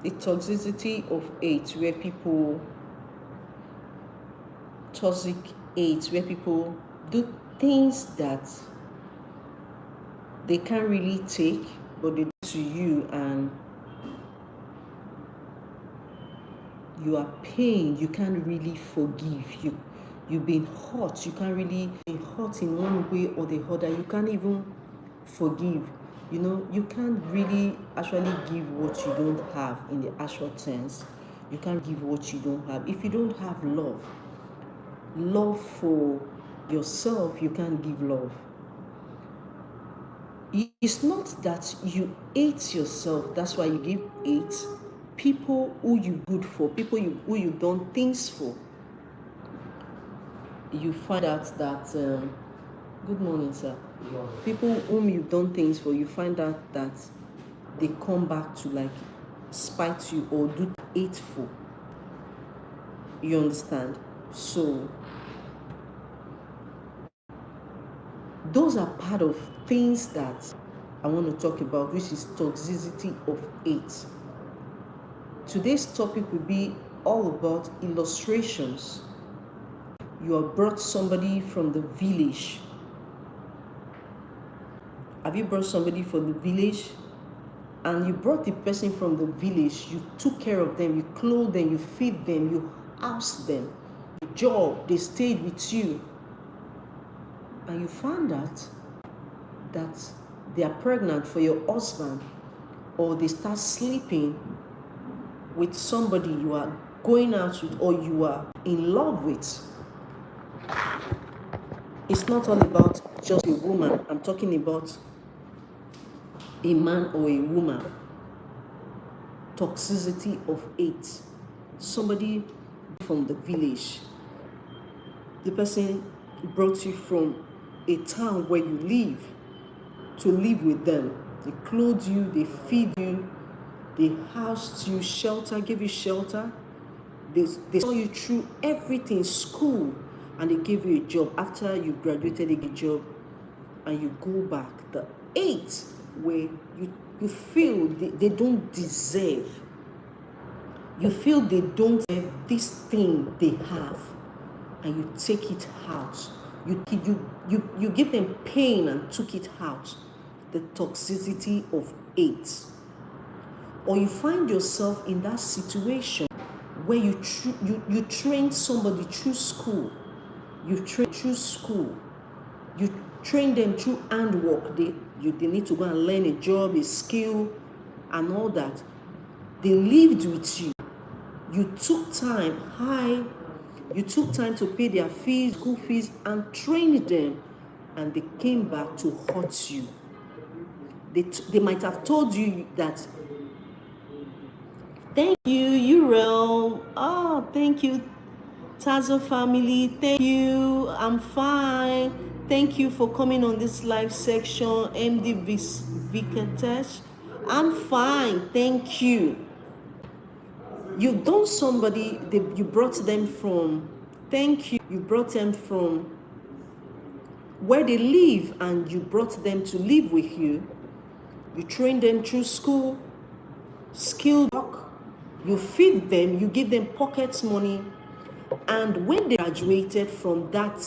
the toxicity of hate, where people toxic hate, where people do things that they can't really take, but they do to you, and you are pained. You can't really forgive. You've been hurt. You can't really be hurt in one way or the other. You can't even forgive. You can't really actually give what you don't have in the actual sense. You can't give what you don't have. If you don't have love for yourself, you can't give love. It's not that you hate yourself, that's why you give hate. People who you good for, people who you done things for, you find out that good morning, sir. People whom you've done things for, you find out that they come back to like spite you or do hateful. You understand? So those are part of things that I want to talk about, which is toxicity of hate. Today's topic will be all about illustrations. You have brought somebody from the village. Have you brought somebody from the village? And you brought the person from the village, you took care of them, you clothed them, you feed them, you housed them, your job, they stayed with you. And you found out that they are pregnant for your husband, or they start sleeping with somebody you are going out with or you are in love with. It's not all about just a woman. I'm talking about a man or a woman. Toxicity of hate. Somebody from the village. The person brought you from a town where you live to live with them. They clothe you, they feed you, they housed you, gave you shelter. They saw you through everything, school, and they gave you a job. After you graduated, they gave you a job, and you go back. The hate where you feel they don't deserve. You feel they don't have this thing they have, and you take it out. You give them pain and took it out. The toxicity of hate. Or you find yourself in that situation where you train somebody through school. You train through school. You train them through handwork. They need to go and learn a job, a skill, and all that. They lived with you. You took time to pay their fees, school fees, and train them, and they came back to hurt you. They might have told you that, thank you, Urel. Oh, thank you, Tazo family. Thank you. I'm fine. Thank you for coming on this live section, MD Vikatesh. I'm fine. Thank you. You've done somebody, you brought them from, thank you. You brought them from where they live, and you brought them to live with you. You train them through school, skill work, you feed them, you give them pocket money, and when they graduated from that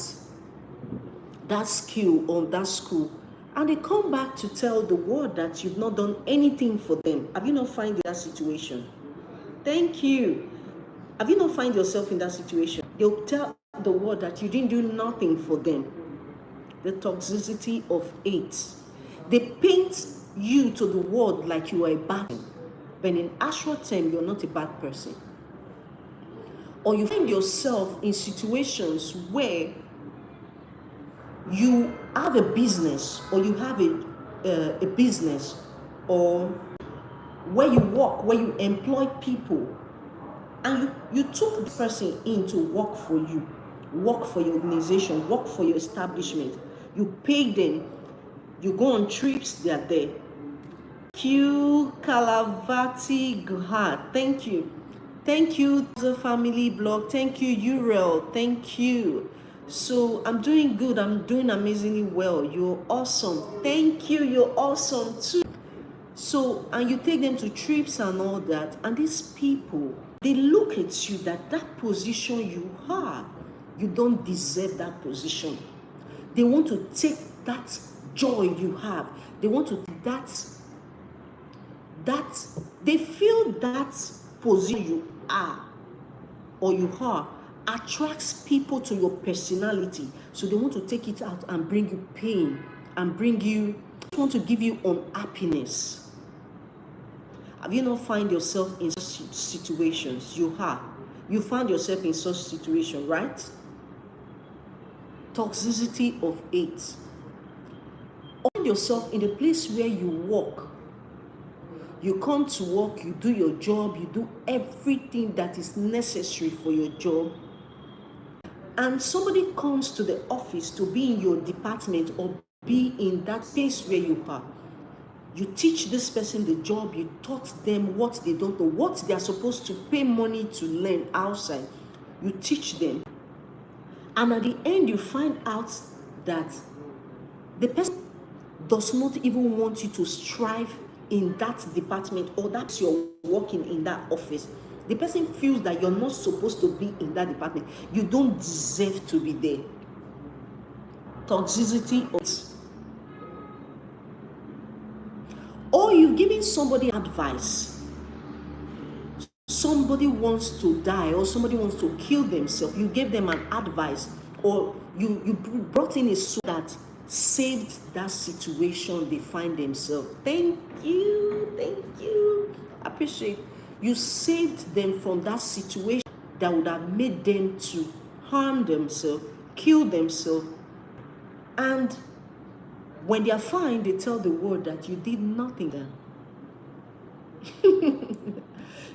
skill or that school, and they come back to tell the world that you've not done anything for them. Have you not found that situation? Thank you. Have you not find yourself in that situation? They'll tell the world that you didn't do nothing for them. The toxicity of hate. They paint you to the world like you are a bad person, but in actual term, you're not a bad person. Or you find yourself in situations where you have a business, or you have a business, or where you work, where you employ people, and you took this person in to work for you, work for your organization, work for your establishment. You pay them, you go on trips, they are there. Q Kalavati Guhad, thank you. Thank you, the family blog. Thank you, Urel. Thank you. So I'm doing good. I'm doing amazingly well. You're awesome. Thank you. You're awesome too. So, and you take them to trips and all that, and these people, they look at you that position you have, you don't deserve that position. They want to take that joy you have. They want to take that they feel that position you are or you are attracts people to your personality. So they want to take it out and bring you pain and want to give you unhappiness. Have you not find yourself in such situations? You have. You found yourself in such situation, right? Toxicity of 8. Find yourself in the place where you work. You come to work, you do your job, you do everything that is necessary for your job. And somebody comes to the office to be in your department or be in that space where you are. You teach this person the job, you taught them what they don't know, what they are supposed to pay money to learn outside. You teach them. And at the end, you find out that the person does not even want you to strive in that department, or that you're working in that office. The person feels that you're not supposed to be in that department. You don't deserve to be there. Toxicity. Or you're giving somebody advice. Somebody wants to die or somebody wants to kill themselves. You gave them an advice, or you brought in a soul that saved that situation they find themselves. Thank you. Appreciate. You saved them from that situation that would have made them to harm themselves, kill themselves. And when they are fine, they tell the world that you did nothing then.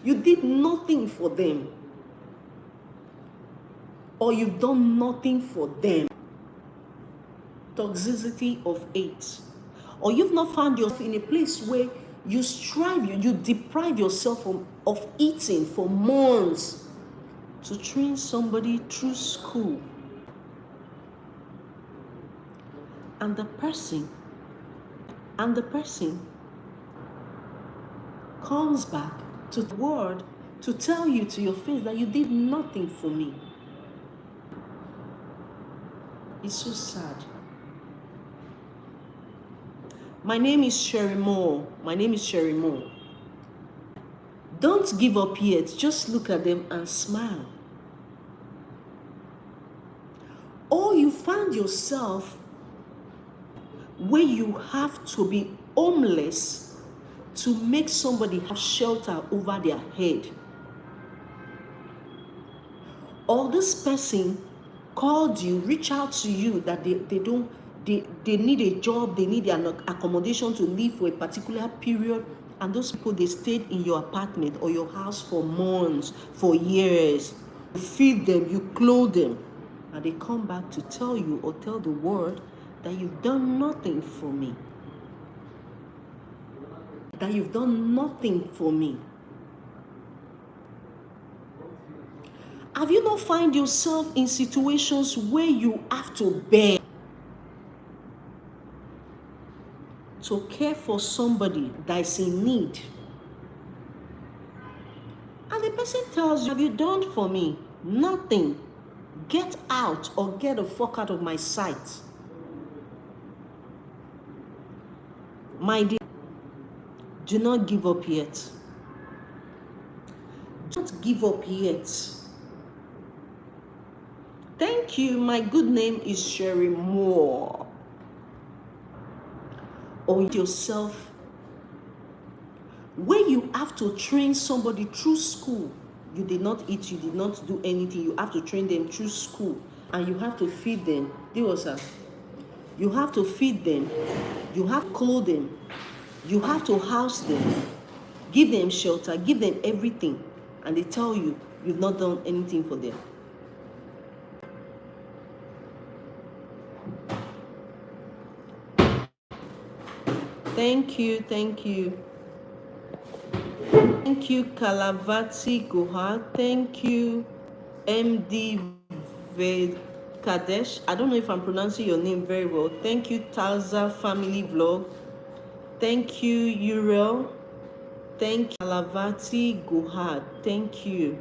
You did nothing for them. Or you've done nothing for them. Toxicity of 8. Or you've not found yourself in a place where you strive, you deprive yourself of eating for months to train somebody through school. And the person comes back to the word to tell you to your face that you did nothing for me. It's so sad. My name is Sherry Moore. Don't give up yet. Just look at them and smile. Or you find yourself where you have to be homeless to make somebody have shelter over their head. Or this person called you, reach out to you that they need a job, they need an accommodation to live for a particular period, and those people, they stayed in your apartment or your house for months, for years. You feed them, you clothe them, and they come back to tell you or tell the world that you've done nothing for me. That you've done nothing for me. Have you not find yourself in situations where you have to beg to care for somebody that is in need? And the person tells you, have you done for me? Nothing. Get out or get the fuck out of my sight. My dear, do not give up yet. Don't give up yet. Thank you. My good name is Sherry Moore. Or yourself, where you have to train somebody through school. You did not eat, you did not do anything. You have to train them through school, and you have to feed them. You have to feed them. You have to clothe them. You have to house them. Give them shelter. Give them everything. And they tell you you've not done anything for them. Thank you. Thank you, Kalavati Gohar. Thank you, MD Kadesh. I don't know if I'm pronouncing your name very well. Thank you, Talza Family Vlog. Thank you, Uriel. Thank you, Alavati Guhad. Thank you.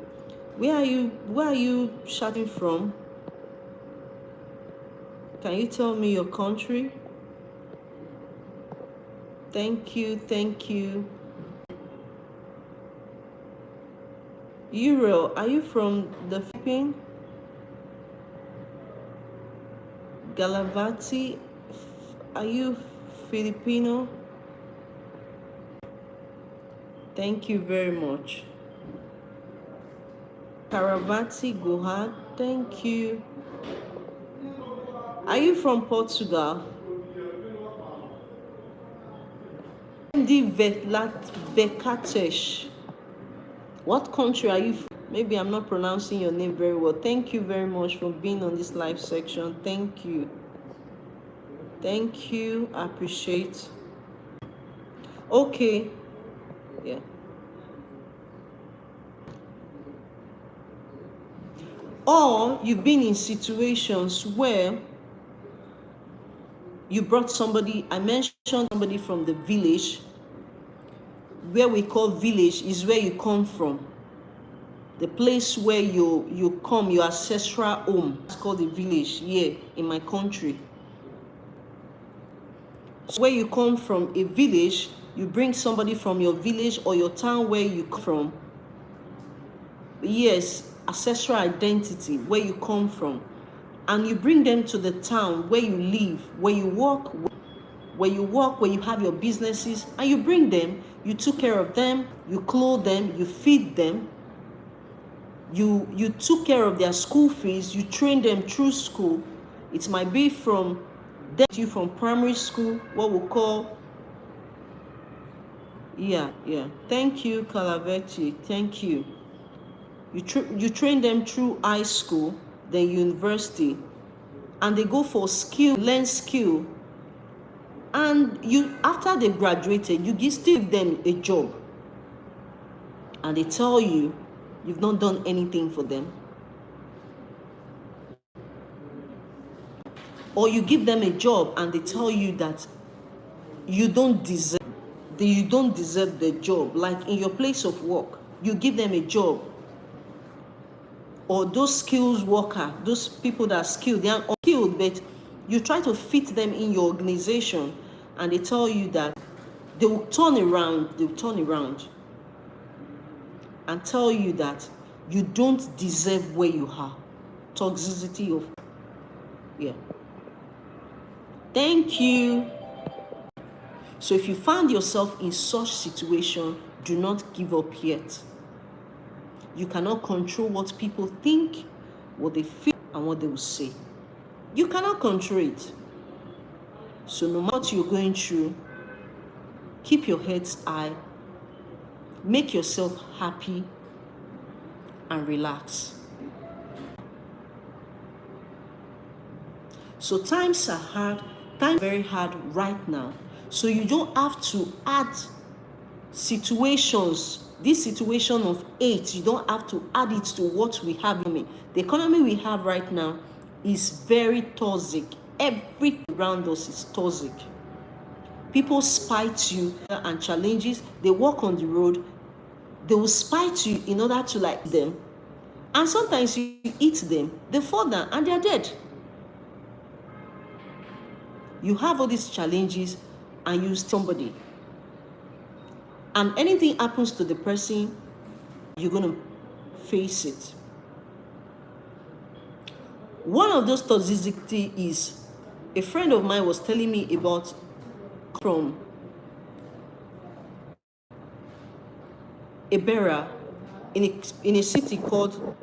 Where are you chatting from? Can you tell me your country? Thank you, thank you. Uriel, are you from the Philippines? Galavati, are you Filipino? Thank you very much. Karavati Gohad, thank you. Are you from Portugal? Andy Vekatesh, what country are you from? Maybe I'm not pronouncing your name very well. Thank you very much for being on this live section. Thank you. Thank you. I appreciate. Okay. Yeah. Or you've been in situations where you brought somebody, I mentioned somebody from the village. Where we call village is where you come from. The place where you come, your ancestral home. It's called a village here in my country. So where you come from, a village, you bring somebody from your village or your town where you come from. Yes, ancestral identity, where you come from. And you bring them to the town where you live, where you work, where you have your businesses, and you bring them, you took care of them, you clothe them, you feed them, you took care of their school fees, you trained them through school. It might be from primary school, what we call, yeah. Thank you, Calavetti. Thank you. You train them through high school, then university, and they go for skill, learn skill, and you after they graduated, you still give them a job, and they tell you you've not done anything for them. Or you give them a job and they tell you that you don't deserve the job. Like in your place of work, you give them a job, or those skills worker, those people that are skilled, they are unskilled, but you try to fit them in your organization, and they tell you that they'll turn around and tell you that you don't deserve where you are. Toxicity of, yeah. Thank you. So if you find yourself in such situation, do not give up yet. You cannot control what people think, what they feel, and what they will say. You cannot control it. So no matter what you're going through, keep your heads high, make yourself happy, and relax. So times are hard, times are very hard right now. So you don't have to add situations, this situation of hate, you don't have to add it to what we have. The economy we have right now is very toxic. Everything around us is toxic. People spite you and challenges. They walk on the road, they will spite you in order to like them. And sometimes you eat them, they fall down and they're dead. You have all these challenges and you somebody, and anything happens to the person, you're going to face it. One of those toxicity is, a friend of mine was telling me about from Ebera in a city called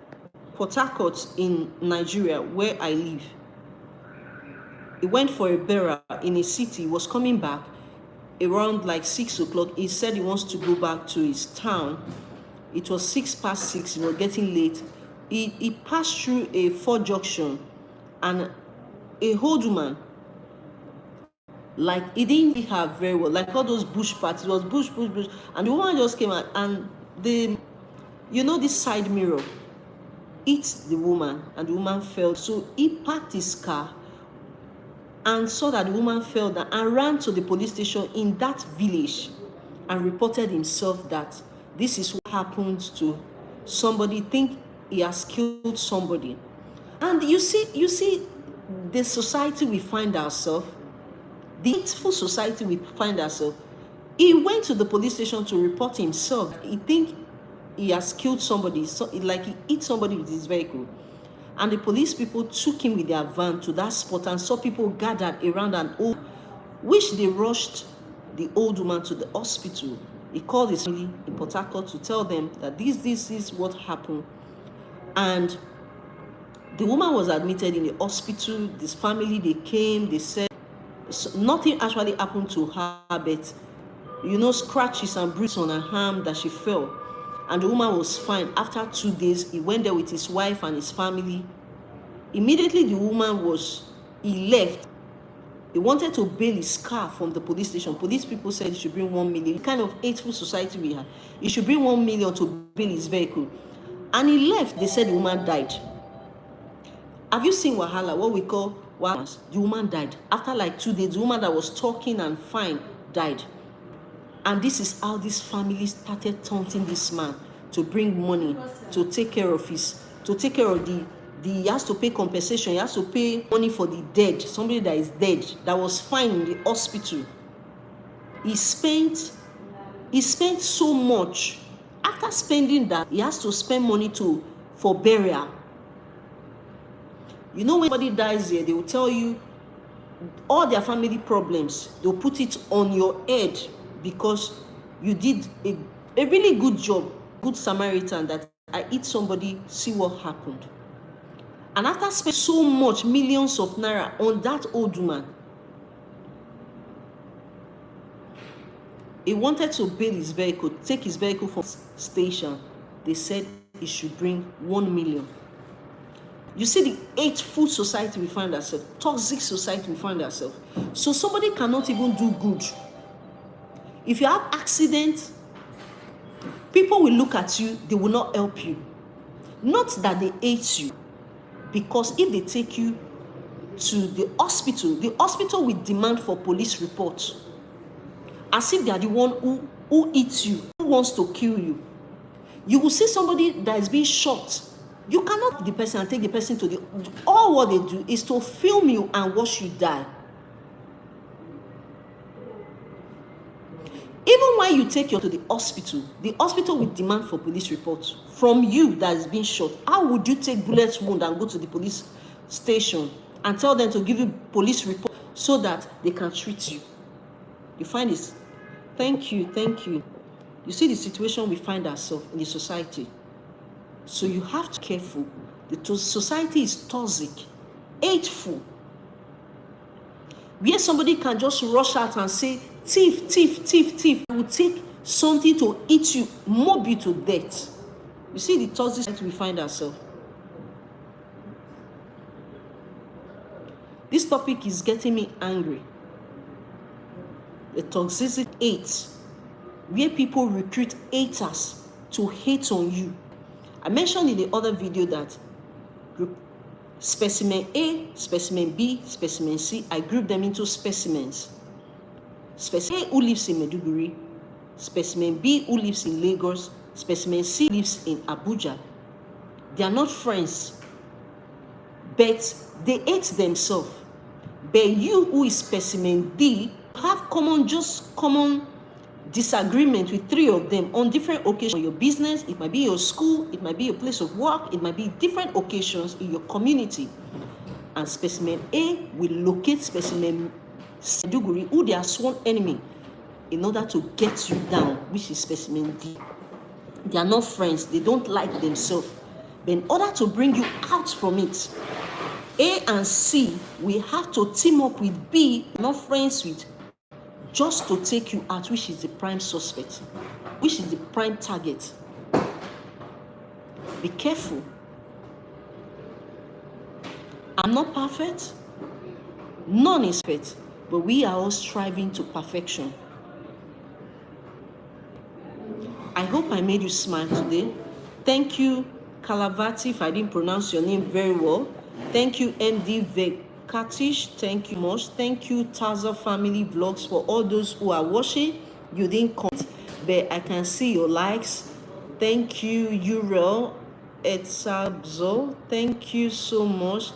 Port Harcourt in Nigeria, where I live. He went for Ebera in a city, was coming back around like 6 o'clock. He said he wants to go back to his town. It was 6:06, it was getting late. He passed through a Ford junction, and a old woman, like he didn't have very well, like all those bush parts, it was bush, and the woman just came out, and this side mirror hit the woman, and the woman fell. So he parked his car and saw that the woman fell down and ran to the police station in that village and reported himself that this is what happened to somebody, think he has killed somebody. And you see the society we find ourselves, the hateful society we find ourselves. He went to the police station to report himself. He think he has killed somebody, so like he hit somebody with his vehicle. And the police people took him with their van to that spot and saw people gathered around an old, which they rushed the old woman to the hospital. He called his family in Port Harcourt to tell them that this is what happened. And the woman was admitted in the hospital. This family, they came, they said nothing actually happened to her, but scratches and bruises on her arm that she fell. And the woman was fine. After 2 days, he went there with his wife and his family. Immediately he left. He wanted to bail his car from the police station. Police people said he should bring 1 million. The kind of hateful society we have. He should bring 1 million to bail his vehicle. And he left. They said the woman died. Have you seen Wahala, what we call Wahala? The woman died. After like 2 days, the woman that was talking and fine died. And this is how this family started taunting this man to bring money, to take care of he has to pay compensation, he has to pay money for the dead, somebody that is dead, that was fine in the hospital. He spent so much. After spending that, he has to spend money for burial. When somebody dies here, they will tell you all their family problems, they'll put it on your head because you did a really good job, good Samaritan, that I hit somebody, see what happened. And after spending so much, millions of naira on that old woman, he wanted to bail his vehicle, take his vehicle from the station. They said he should bring 1 million. You see the hateful society we find ourselves, toxic society we find ourselves. So somebody cannot even do good. If you have accident, people will look at you, they will not help you. Not that they hate you, because if they take you to the hospital will demand for police report, as if they are the one who eats you, who wants to kill you. You will see somebody that is being shot. You cannot the person and take the person to all what they do is to film you and watch you die. Even when you take you to the hospital will demand for police reports from you that is being shot. How would you take bullet wound and go to the police station and tell them to give you police report so that they can treat you? You find this? Thank you. You see the situation we find ourselves in the society. So you have to be careful. The society is toxic, hateful. Where somebody can just rush out and say, thief. It will take something to eat you, mob you to death. You see the toxic society we find ourselves. This topic is getting me angry. The toxicity hate, where people recruit haters to hate on you. I mentioned in the other video that group specimen A, specimen B, specimen C, I group them into specimens. Specimen A who lives in Maiduguri, specimen B who lives in Lagos, specimen C lives in Abuja. They are not friends, but they hate themselves. But you who is specimen D have common disagreement with 3 of them on different occasions. On your business, it might be your school, it might be your place of work, it might be different occasions in your community. And specimen A will locate specimen C, who they are sworn enemy, in order to get you down, which is specimen D. They are not friends, they don't like themselves. But in order to bring you out from it, A and C will have to team up with B, not friends with, just to take you out, which is the prime suspect, which is the prime target. Be careful. I'm not perfect. None is perfect, but we are all striving to perfection. I hope I made you smile today. Thank you, Kalavati, if I didn't pronounce your name very well. Thank you, MD Katish, thank you much. Thank you, Taza Family Vlogs, for all those who are watching. You didn't comment, but I can see your likes. Thank you, Uriel Etzabzo. Thank you so much.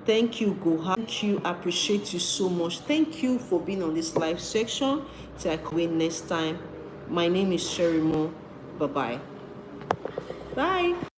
Thank you, Goha. Thank you. I appreciate you so much. Thank you for being on this live section. Till I come in next time. My name is Sherry Mo. Bye-bye. Bye.